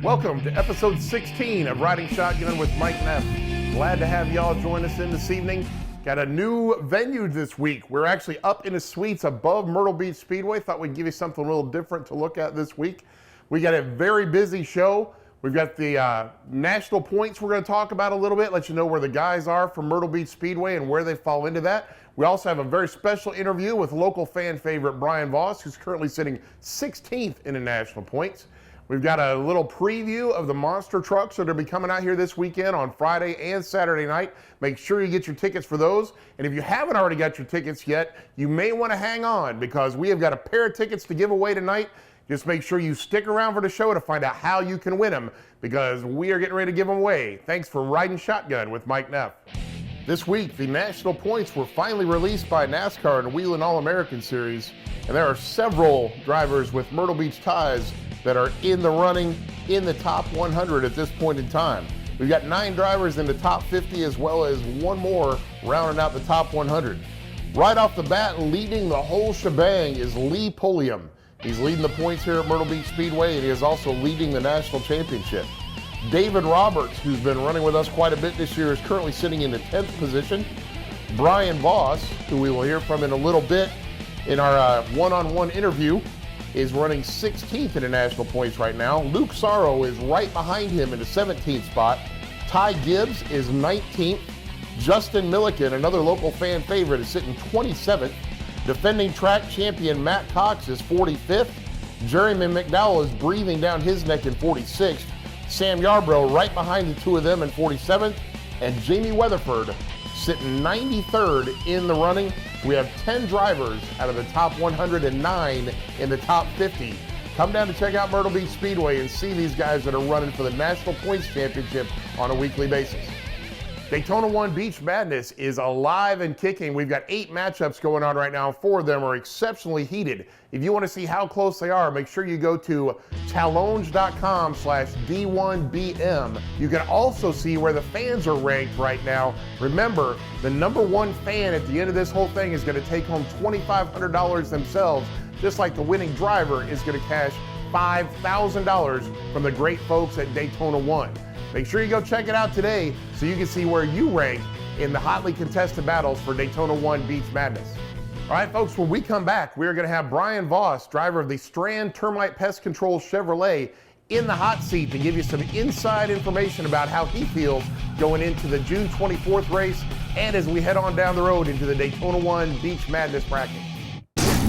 Welcome to episode 16 of Riding Shotgun with Mike Neff. Glad to have y'all join us in this evening. Got a new venue this week. We're actually up in the suites above Myrtle Beach Speedway. Thought we'd give you something a little different to look at this week. We got a very busy show. We've got the national points we're going to talk about a little bit, let you know where the guys are from Myrtle Beach Speedway and where they fall into that. We also have a very special interview with local fan favorite Brian Voss, who's currently sitting 16th in the national points. We've got a little preview of the monster trucks that will be coming out here this weekend on Friday and Saturday night. Make sure you get your tickets for those. And if you haven't already got your tickets yet, you may want to hang on because we have got a pair of tickets to give away tonight. Just make sure you stick around for the show to find out how you can win them because we are getting ready to give them away. Thanks for riding shotgun with Mike Neff. This week, the national points were finally released by NASCAR in the Whelen All-American Series. And there are several drivers with Myrtle Beach ties that are in the running in the top 100 at this point in time. We've got 9 drivers in the top 50 as well as one more rounding out the top 100. Right off the bat, leading the whole shebang is Lee Pulliam. He's leading the points here at Myrtle Beach Speedway and he is also leading the national championship. David Roberts, who's been running with us quite a bit this year, is currently sitting in the 10th position. Brian Voss, who we will hear from in a little bit in our one-on-one interview, is running 16th in the national points right now. Luke Sorrow is right behind him in the 17th spot. Ty Gibbs is 19th. Justin Milliken, another local fan favorite, is sitting 27th. Defending track champion Matt Cox is 45th. Jeremy McDowell is breathing down his neck in 46th. Sam Yarbrough right behind the two of them in 47th. And Jamie Weatherford sitting 93rd in the running. We have 10 drivers out of the top 109 in the top 50. Come down to check out Myrtle Beach Speedway and see these guys that are running for the National Points Championship on a weekly basis. Daytona 1 Beach Madness is alive and kicking. We've got 8 matchups going on right now. 4 of them are exceptionally heated. If you want to see how close they are, make sure you go to talonge.com/D1BM. You can also see where the fans are ranked right now. Remember, the #1 fan at the end of this whole thing is going to take home $2,500 themselves, just like the winning driver is going to cash $5,000 from the great folks at Daytona 1. Make sure you go check it out today so you can see where you rank in the hotly contested battles for Daytona 1 Beach Madness. All right, folks, when we come back, we're going to have Brian Voss, driver of the Strand Termite Pest Control Chevrolet, in the hot seat to give you some inside information about how he feels going into the June 24th race and as we head on down the road into the Daytona 1 Beach Madness bracket.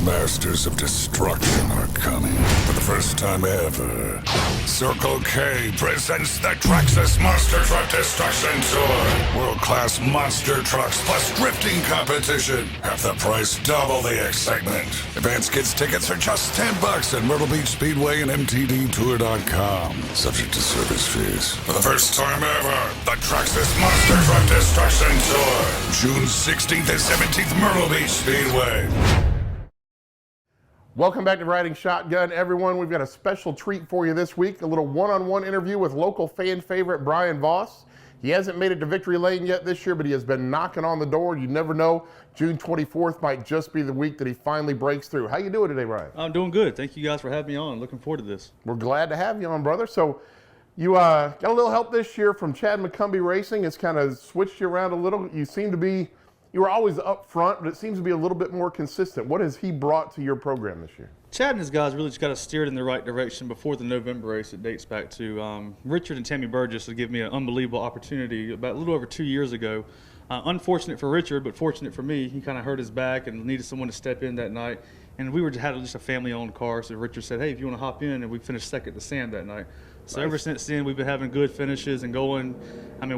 Masters of Destruction are coming for the first time ever. Circle K presents the Traxxas Monster Truck Destruction Tour. World-class monster trucks plus drifting competition. Half the price, double the excitement. Advance kids tickets are just $10 at Myrtle Beach Speedway and MTDTour.com. Subject to service fees. For the first time ever, the Traxxas Monster Truck Destruction Tour. June 16th and 17th, Myrtle Beach Speedway. Welcome back to Riding Shotgun, everyone. We've got a special treat for you this week, a little one-on-one interview with local fan favorite Brian Voss. He hasn't made it to victory lane yet this year, but he has been knocking on the door. You never know. June 24th might just be the week that he finally breaks through. How you doing today, Brian? I'm doing good. Thank you guys for having me on. Looking forward to this. We're glad to have you on, brother. So you got a little help this year from Chad McCumbee Racing. It's kind of switched you around a little. You were always up front, but it seems to be a little bit more consistent. What has he brought to your program this year? Chad and his guys really just got us steered in the right direction before the November race. It dates back to Richard and Tammy Burgess to give me an unbelievable opportunity about a little over 2 years ago. Unfortunate for Richard, but fortunate for me. He kind of hurt his back and needed someone to step in that night. And we had just a family-owned car, so Richard said, hey, if you want to hop in, and we finished second to Sam that night. So Ever since then, we've been having good finishes and going,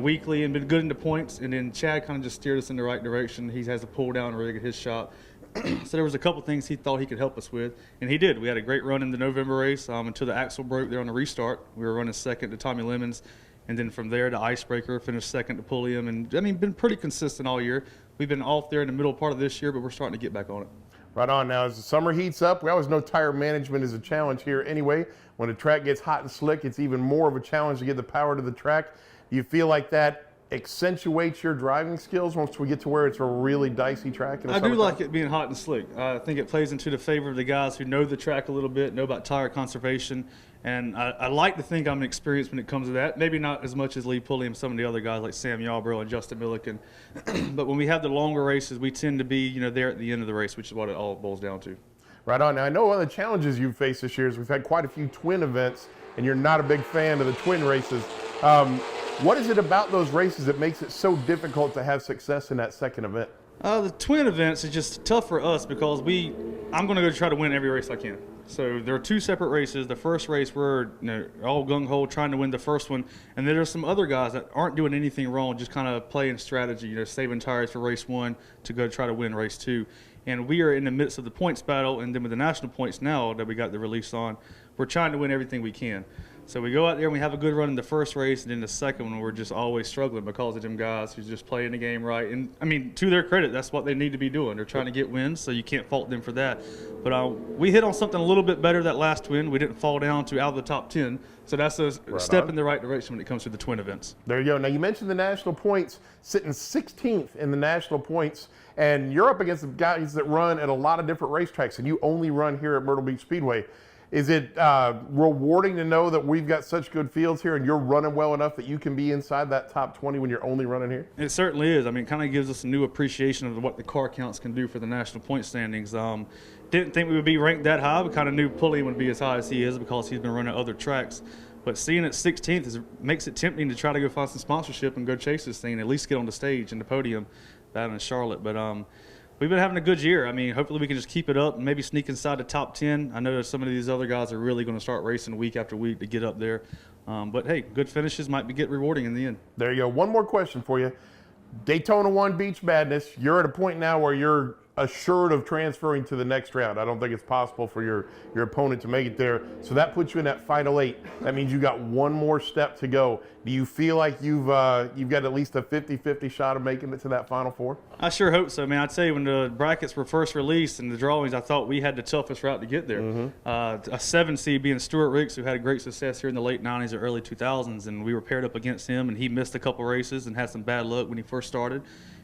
weekly and been good into points. And then Chad kind of just steered us in the right direction. He has a pull-down rig at his shop. So there was a couple things he thought he could help us with, and he did. We had a great run in the November race until the axle broke there on the restart. We were running second to Tommy Lemons, and then from there to Icebreaker, finished second to Pulliam, and been pretty consistent all year. We've been off there in the middle part of this year, but we're starting to get back on it. Right on. Now, as the summer heats up, we always know tire management is a challenge here anyway. When the track gets hot and slick, it's even more of a challenge to get the power to the track. Do you feel like that accentuate your driving skills once we get to where it's a really dicey track? I do like it being hot and slick. I think it plays into the favor of the guys who know the track a little bit, know about tire conservation, and I like to think I'm experienced when it comes to that. Maybe not as much as Lee Pulley and some of the other guys like Sam Yarbrough and Justin Milliken, but when we have the longer races, we tend to be there at the end of the race, which is what it all boils down to. Right on. Now, I know one of the challenges you've faced this year is we've had quite a few twin events, and you're not a big fan of the twin races. What is it about those races that makes it so difficult to have success in that second event? The twin events is just tough for us because I'm going to go try to win every race I can. So there are two separate races. The first race we're all gung-ho trying to win the first one, and then there's some other guys that aren't doing anything wrong, just kind of playing strategy, saving tires for race one to go try to win race two. And we are in the midst of the points battle, and then with the national points now that we got the release on, we're trying to win everything we can. So we go out there and we have a good run in the first race, and then the second one we're just always struggling because of them guys who's just playing the game right. And I mean, to their credit, that's what they need to be doing. They're trying to get wins, so you can't fault them for that. But we hit on something a little bit better that last twin. We didn't fall down to out of the top 10, so that's a step in the right direction when it comes to the twin events. There you go. Now you mentioned the national points, sitting 16th in the national points, and you're up against the guys that run at a lot of different racetracks, and you only run here at Myrtle Beach Speedway. Is it rewarding to know that we've got such good fields here and you're running well enough that you can be inside that top 20 when you're only running here? It certainly is. I mean, it kind of gives us a new appreciation of what the car counts can do for the national point standings. Didn't think we would be ranked that high. We kind of knew Pulley would be as high as he is because he's been running other tracks. But seeing it 16th makes it tempting to try to go find some sponsorship and go chase this thing, at least get on the stage and the podium down in Charlotte. But we've been having a good year. I mean, hopefully we can just keep it up and maybe sneak inside the top 10. I know that some of these other guys are really going to start racing week after week to get up there. But, hey, good finishes might get rewarding in the end. There you go. One more question for you. Daytona 1 Beach Madness. You're at a point now where you're assured of transferring to the next round. I don't think it's possible for your opponent to make it there. So that puts you in that final 8. That means you got one more step to go. Do you feel like you've got at least a 50-50 shot of making it to that final 4? I sure hope so, man. I'd say when the brackets were first released and the drawings, I thought we had the toughest route to get there. A 7 seed being Stuart Ricks, who had a great success here in the late 90s or early 2000s, and we were paired up against him, and he missed a couple races and had some bad luck when he first started.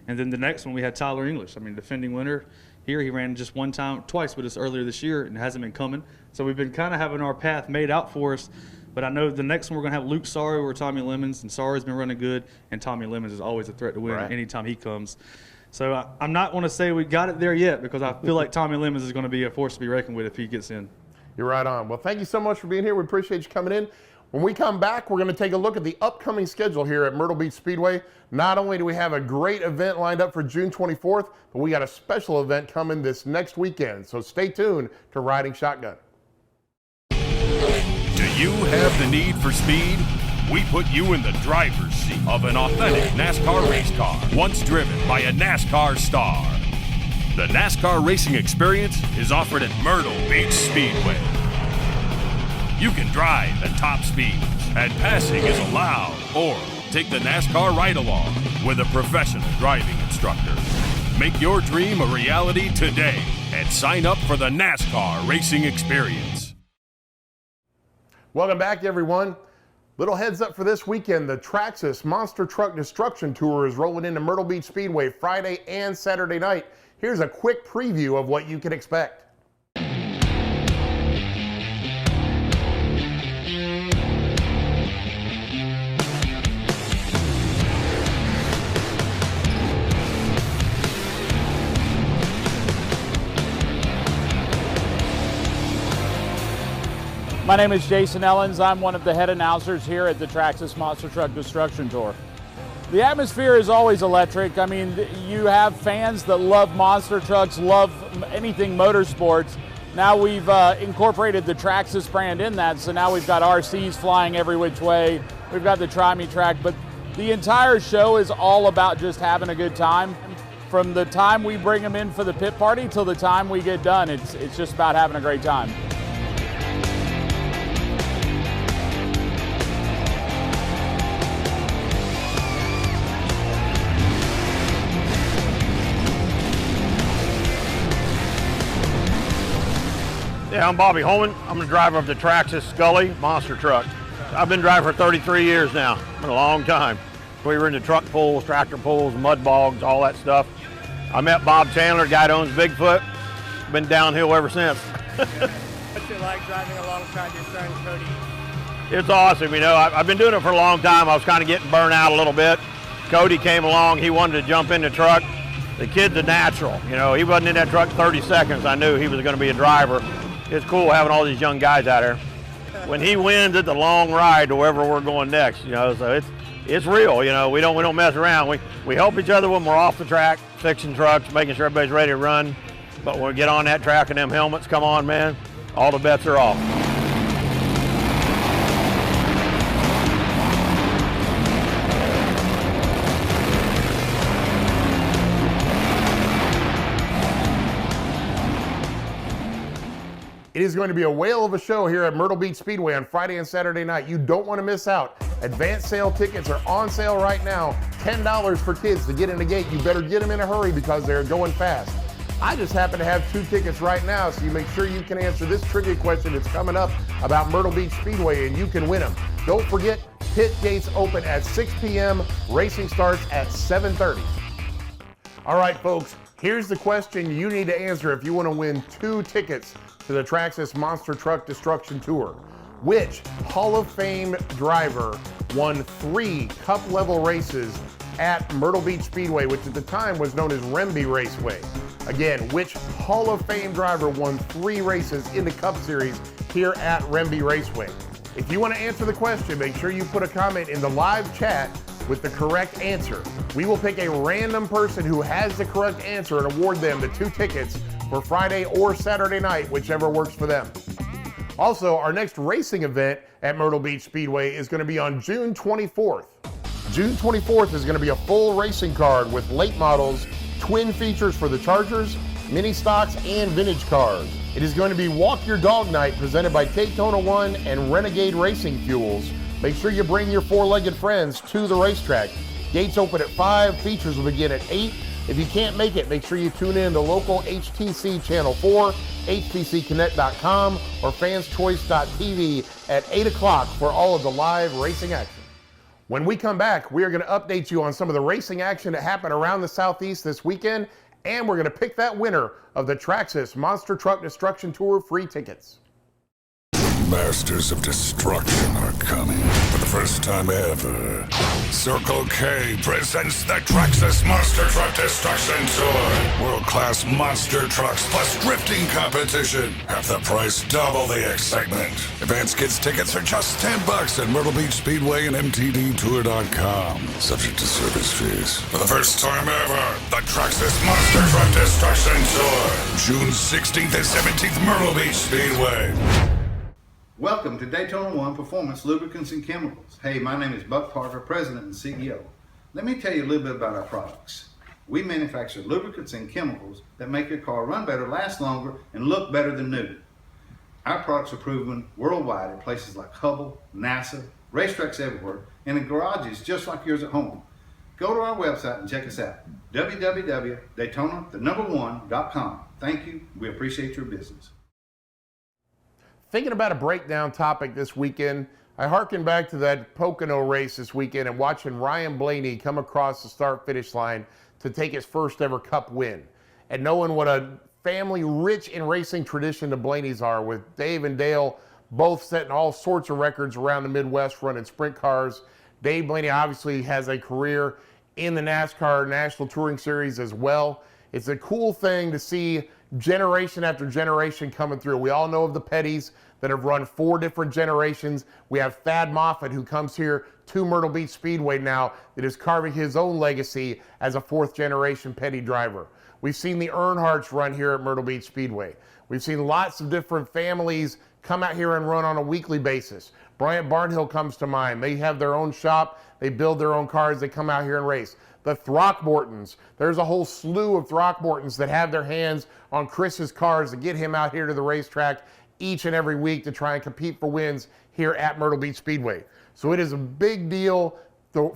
And then the next one we had Tyler English. I mean, defending winner here. He ran just twice with us earlier this year and hasn't been coming. So we've been kind of having our path made out for us. But I know the next one we're going to have Luke Sorry or Tommy Lemons, and Sorry's been running good, and Tommy Lemons is always a threat to win anytime he comes. So I'm not going to say we got it there yet because I feel like Tommy Lemons is going to be a force to be reckoned with if he gets in. You're right on. Well, thank you so much for being here. We appreciate you coming in. When we come back, we're going to take a look at the upcoming schedule here at Myrtle Beach Speedway. Not only do we have a great event lined up for June 24th, but we got a special event coming this next weekend. So stay tuned to Riding Shotgun. Do you have the need for speed? We put you in the driver's seat of an authentic NASCAR race car, once driven by a NASCAR star. The NASCAR racing experience is offered at Myrtle Beach Speedway. You can drive at top speeds, and passing is allowed, or take the NASCAR ride-along with a professional driving instructor. Make your dream a reality today and sign up for the NASCAR racing experience. Welcome back, everyone. Little heads up for this weekend. The Traxxas Monster Truck Destruction Tour is rolling into Myrtle Beach Speedway Friday and Saturday night. Here's a quick preview of what you can expect. My name is Jason Ellens. I'm one of the head announcers here at the Traxxas Monster Truck Destruction Tour. The atmosphere is always electric. I mean, you have fans that love monster trucks, love anything motorsports. Now we've incorporated the Traxxas brand in that, so now we've got RCs flying every which way. We've got the Try-Me track, but the entire show is all about just having a good time. From the time we bring them in for the pit party till the time we get done, it's just about having a great time. Yeah, I'm Bobby Holman. I'm the driver of the Traxxas Scully monster truck. I've been driving for 33 years now. Been a long time. We were into truck pulls, tractor pulls, mud bogs, all that stuff. I met Bob Chandler, guy that owns Bigfoot. Been downhill ever since. What's it like driving alongside your son, Cody? It's awesome, you know. I've been doing it for a long time. I was kind of getting burnt out a little bit. Cody came along, he wanted to jump in the truck. The kid's a natural, you know. He wasn't in that truck 30 seconds. I knew he was going to be a driver. It's cool having all these young guys out there. When he wins, it's a long ride to wherever we're going next, you know. So it's real, you know. We don't mess around. We help each other when we're off the track, fixing trucks, making sure everybody's ready to run. But when we get on that track and them helmets come on, man, all the bets are off. It is going to be a whale of a show here at Myrtle Beach Speedway on Friday and Saturday night. You don't want to miss out. Advanced sale tickets are on sale right now. $10 for kids to get in the gate. You better get them in a hurry because they're going fast. I just happen to have 2 tickets right now, so you make sure you can answer this trivia question that's coming up about Myrtle Beach Speedway, and you can win them. Don't forget, pit gates open at 6 p.m. Racing starts at 7:30. All right, folks, here's the question you need to answer if you want to win 2 tickets to the Traxxas Monster Truck Destruction Tour. Which Hall of Fame driver won 3 Cup-level races at Myrtle Beach Speedway, which at the time was known as Remby Raceway? Again, which Hall of Fame driver won 3 races in the Cup Series here at Remby Raceway? If you want to answer the question, make sure you put a comment in the live chat with the correct answer. We will pick a random person who has the correct answer and award them the 2 tickets for Friday or Saturday night, whichever works for them. Also, our next racing event at Myrtle Beach Speedway is going to be on June 24th. June 24th is going to be a full racing card with late models, twin features for the Chargers, mini stocks, and vintage cars. It is going to be Walk Your Dog Night presented by Daytona 1 and Renegade Racing Fuels. Make sure you bring your 4-legged friends to the racetrack. Gates open at 5, features will begin at 8. If you can't make it, make sure you tune in to local HTC Channel 4, HTCConnect.com, or fanschoice.tv at 8 o'clock for all of the live racing action. When we come back, we are going to update you on some of the racing action that happened around the Southeast this weekend, and we're going to pick that winner of the Traxxas Monster Truck Destruction Tour free tickets. Masters of Destruction are coming for the first time ever. Circle K presents the Traxxas Monster Truck Destruction Tour. World-class monster trucks plus drifting competition. Half the price, double the excitement. Advance kids tickets are just $10 at Myrtle Beach Speedway and MTDTour.com. Subject to service fees. For the first time ever, the Traxxas Monster Truck Destruction Tour. June 16th and 17th, Myrtle Beach Speedway. Welcome to Daytona 1 Performance Lubricants and Chemicals. Hey, my name is Buck Parker, President and CEO. Let me tell you a little bit about our products. We manufacture lubricants and chemicals that make your car run better, last longer, and look better than new. Our products are proven worldwide at places like Hubble, NASA, racetracks everywhere, and in garages just like yours at home. Go to our website and check us out, www.daytona1.com. Thank you. We appreciate your business. Thinking about a breakdown topic this weekend, I hearken back to that Pocono race this weekend and watching Ryan Blaney come across the start-finish line to take his first ever Cup win. And knowing what a family rich in racing tradition the Blaneys are, with Dave and Dale both setting all sorts of records around the Midwest running sprint cars. Dave Blaney obviously has a career in the NASCAR National Touring Series as well. It's a cool thing to see generation after generation coming through. We all know of the Petties that have run 4 different generations. We have Thad Moffitt, who comes here to Myrtle Beach Speedway now, that is carving his own legacy as a 4th generation Petty driver. We've seen the Earnhardts run here at Myrtle Beach Speedway. We've seen lots of different families come out here and run on a weekly basis. Bryant Barnhill comes to mind. They have their own shop. They build their own cars. They come out here and race. The Throckmortons. There's a whole slew of Throckmortons that have their hands on Chris's cars to get him out here to the racetrack each and every week to try and compete for wins here at Myrtle Beach Speedway. So it is a big deal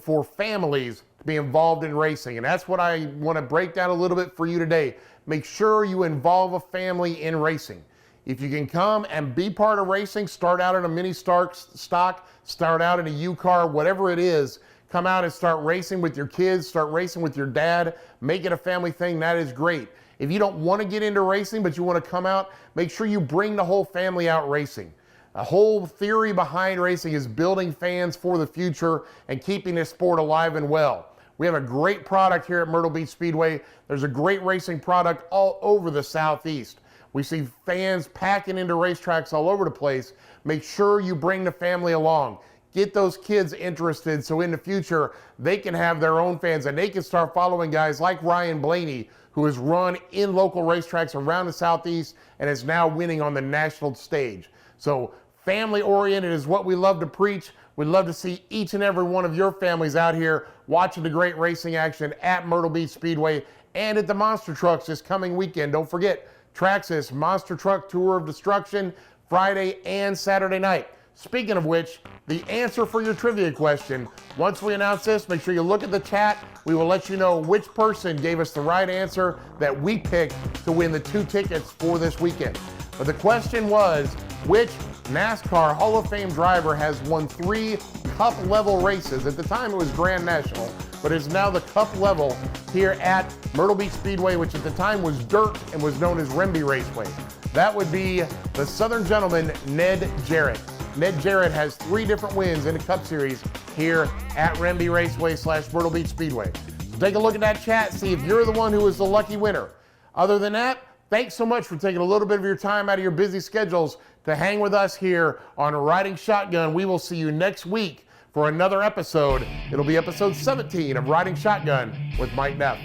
for families to be involved in racing. And that's what I want to break down a little bit for you today. Make sure you involve a family in racing. If you can come and be part of racing, start out in a mini stock, start out in a U car, whatever it is, come out and start racing with your kids, start racing with your dad, make it a family thing, that is great. If you don't want to get into racing, but you want to come out, make sure you bring the whole family out racing. The whole theory behind racing is building fans for the future and keeping this sport alive and well. We have a great product here at Myrtle Beach Speedway. There's a great racing product all over the Southeast. We see fans packing into racetracks all over the place. Make sure you bring the family along. Get those kids interested so in the future they can have their own fans and they can start following guys like Ryan Blaney, who has run in local racetracks around the Southeast and is now winning on the national stage. So family oriented is what we love to preach. We'd love to see each and every one of your families out here watching the great racing action at Myrtle Beach Speedway and at the Monster Trucks this coming weekend. Don't forget, Traxxas Monster Truck Tour of Destruction, Friday and Saturday night. Speaking of which, the answer for your trivia question, once we announce this, make sure you look at the chat. We will let you know which person gave us the right answer that we picked to win the 2 tickets for this weekend. But the question was, which NASCAR Hall of Fame driver has won 3 Cup level races? At the time it was Grand National, but it's now the Cup level here at Myrtle Beach Speedway, which at the time was dirt and was known as Remby Raceway. That would be the Southern gentleman, Ned Jarrett. Ned Jarrett has 3 different wins in the Cup Series here at Remby Raceway / Myrtle Beach Speedway. So take a look at that chat, see if you're the one who was the lucky winner. Other than that, thanks so much for taking a little bit of your time out of your busy schedules to hang with us here on Riding Shotgun. We will see you next week for another episode. It'll be episode 17 of Riding Shotgun with Mike Neff.